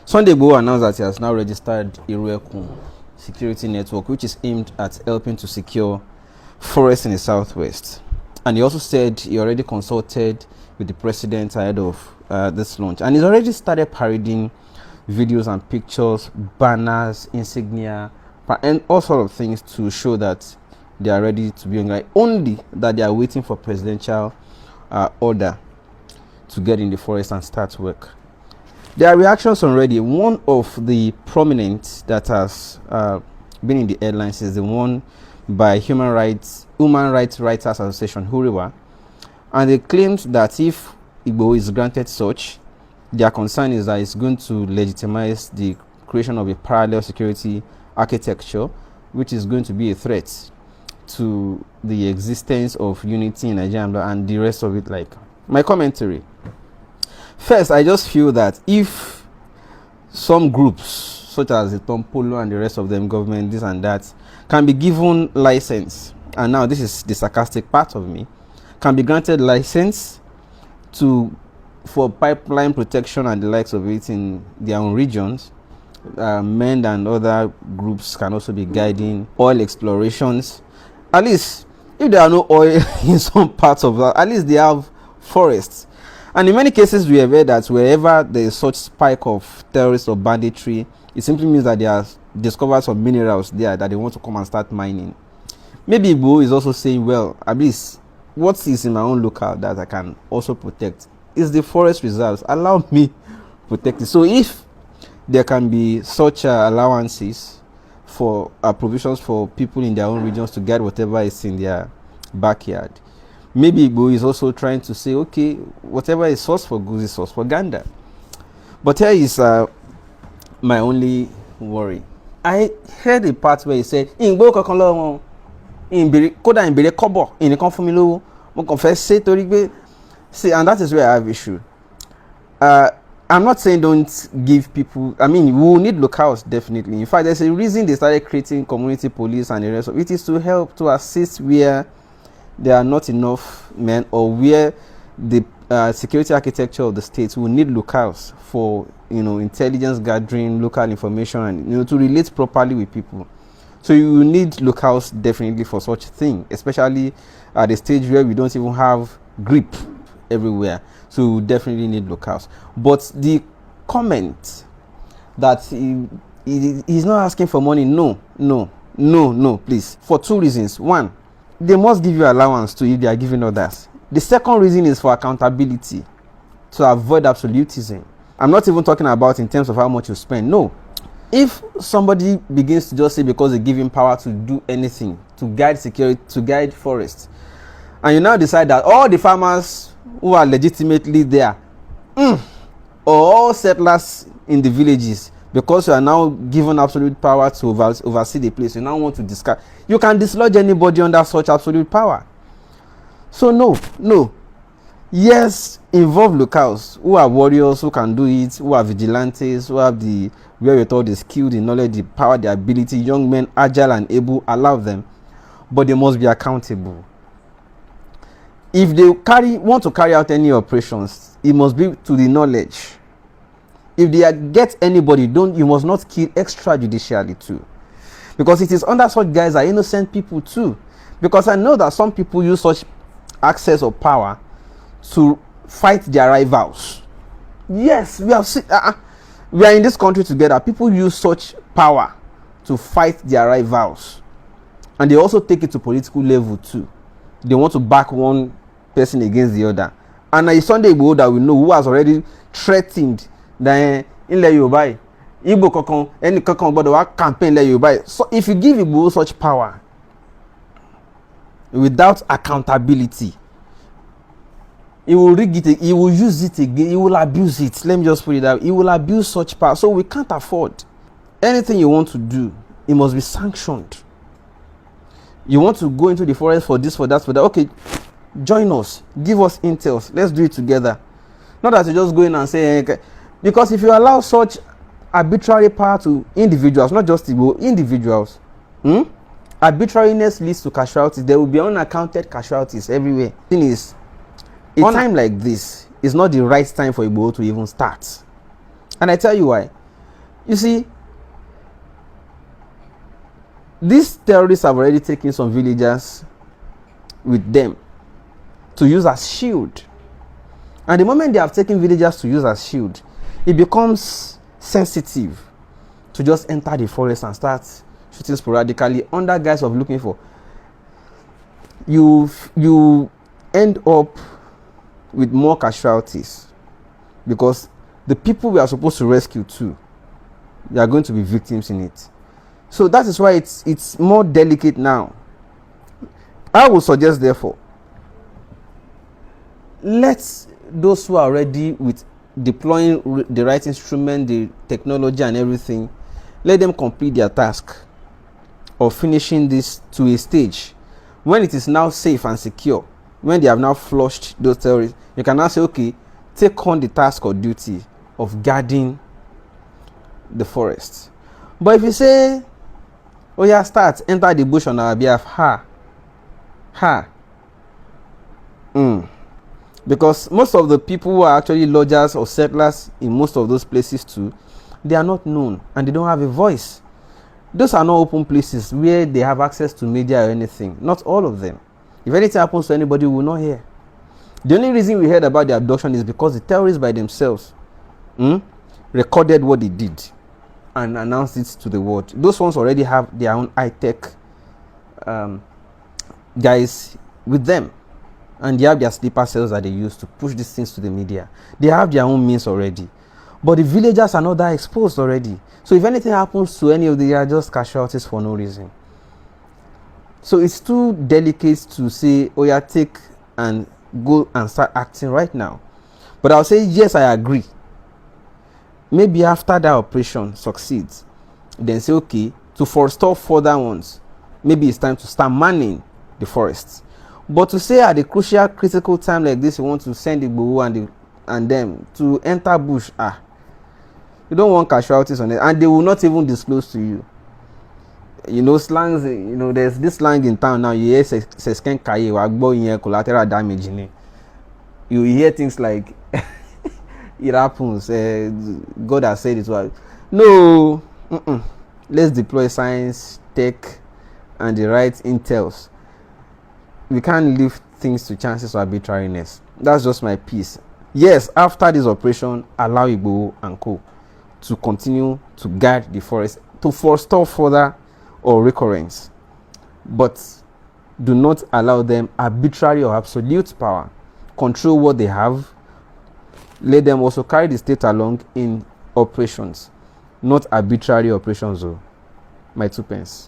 Sunday IGBOHO announced that he has now registered a security network, which is aimed at helping to secure forests in the southwest. And he also said he already consulted with the president ahead of this launch, and he's already started parading videos and pictures, banners, insignia, and all sort of things to show that they are ready to be on, like, only that they are waiting for presidential order to get in the forest and start work. There are reactions already. One of the prominent that has been in the headlines is the one by Human Rights Writers Association, Huriwa, and they claimed that if IGBOHO is granted such, their concern is that it's going to legitimize the creation of a parallel security architecture, which is going to be a threat to the existence of unity in Nigeria and the rest of it. Like, my commentary. First, I just feel that if some groups, such as the Tompolo and the rest of them, government, this and that, can be given license, and now this is the sarcastic part of me, can be granted license for pipeline protection and the likes of it in their own regions, MEND and other groups can also be guiding oil explorations. At least, if there are no oil in some parts of that, at least they have forests. And in many cases, we have heard that wherever there is such spike of terrorists or banditry, it simply means that they have discovered some minerals there that they want to come and start mining. Maybe IGBOHO is also saying, well, at least what is in my own locale that I can also protect is the forest reserves. Allow me protect it. So if there can be such allowances for provisions for people in their own regions to get whatever is in their backyard, maybe IGBOHO is also trying to say, okay, whatever is source for goods is source for gander. But here is my only worry. I heard a part where he said, IGBOHO kankan lọ́wọ́ kódà ìbéèrè kọ́bọ̀ ìnìkan fún mi lówó mo kàn fẹ́ ṣe torí pé, see, and that is where I have issue. I'm not saying don't give people, I mean, we will need locals definitely. In fact, there's a reason they started creating community police and the rest of it, is to help to assist where there are not enough men, or where the security architecture of the states will need locals for, intelligence gathering, local information, and to relate properly with people. So you need locals definitely for such a thing, especially at a stage where we don't even have grip everywhere. So we definitely need locals. But the comment that he's not asking for money, no, please, for two reasons. One, they must give you allowance to if they are giving others. The second reason is for accountability, to avoid absolutism. I'm not even talking about in terms of how much you spend. No. If somebody begins to just say because they give him power to do anything, to guide security, to guide forests, and you now decide that all the farmers who are legitimately there, or all settlers in the villages, because you are now given absolute power to oversee the place, you now want to discard. You can dislodge anybody under such absolute power. So no. Yes, involve locals who are warriors, who can do it, who are vigilantes, who have the wherewithal, the skill, the knowledge, the power, the ability, young men, agile and able, allow them. But they must be accountable. If they want to carry out any operations, it must be to the knowledge. If they get anybody, you must not kill extrajudicially too. Because it is under such guys are innocent people too. Because I know that some people use such access or power to fight their rivals. Yes, we have seen, we are in this country together. People use such power to fight their rivals. And they also take it to political level too. They want to back one person against the other. And it's Sunday IGBOHO that we know who has already threatened that in le Yoruba, Igbo kankan, any kankan but the campaign le Yoruba. So if you give IGBOHO such power without accountability, he will rig it, he will use it again, he will abuse it. Let me just put it out. He will abuse such power. So we can't afford. Anything you want to do, it must be sanctioned. You want to go into the forest for this, for that, for that. Okay, join us. Give us intels. Let's do it together. Not that you just go in and say, okay. Because if you allow such arbitrary power to individuals, not just IGBOHO, individuals, arbitrariness leads to casualties. There will be unaccounted casualties everywhere. The thing is, a time like this is not the right time for IGBOHO to even start. And I tell you why. You see, these terrorists have already taken some villagers with them to use as shield. And the moment they have taken villagers to use as shield, it becomes sensitive to just enter the forest and start shooting sporadically under guise of looking for. You end up with more casualties because the people we are supposed to rescue too, they are going to be victims in it. So that is why it's more delicate now. I would suggest, therefore, let those who are ready with deploying the right instrument, the technology and everything, let them complete their task of finishing this to a stage when it is now safe and secure. When they have now flushed those terrorists, you can now say, okay, take on the task or duty of guarding the forest. But if you say, oh yeah, start, enter the bush on our behalf, because most of the people who are actually lodgers or settlers in most of those places too, they are not known and they don't have a voice. Those are not open places where they have access to media or anything. Not all of them. If anything happens to anybody, we will not hear. The only reason we heard about the abduction is because the terrorists by themselves recorded what they did and announced it to the world. Those ones already have their own high-tech guys with them, and they have their sleeper cells that they use to push these things to the media. They have their own means already, but the villagers are not that exposed already. So if anything happens to any of them, they are just casualties for no reason. So it's too delicate to say, oh yeah, take and go and start acting right now. But I'll say, yes, I agree. Maybe after that operation succeeds, then say, okay, to forestall further ones, maybe it's time to start manning the forests. But to say at the crucial, critical time like this, you want to send the IGBOHO and them to enter bush, you don't want casualties on it, and they will not even disclose to you. You know, slangs, you know, there's this slang in town now, you hear collateral damage in it. You hear things like, it happens, God has said it. No, let's deploy science, tech, and the right intels. We can't leave things to chances of arbitrariness. That's just my piece. Yes, after this operation, allow IGBOHO and co to continue to guard the forest, to forestall further or recurrence, but do not allow them arbitrary or absolute power. Control what they have. Let them also carry the state along in operations, not arbitrary operations. My 2 pence.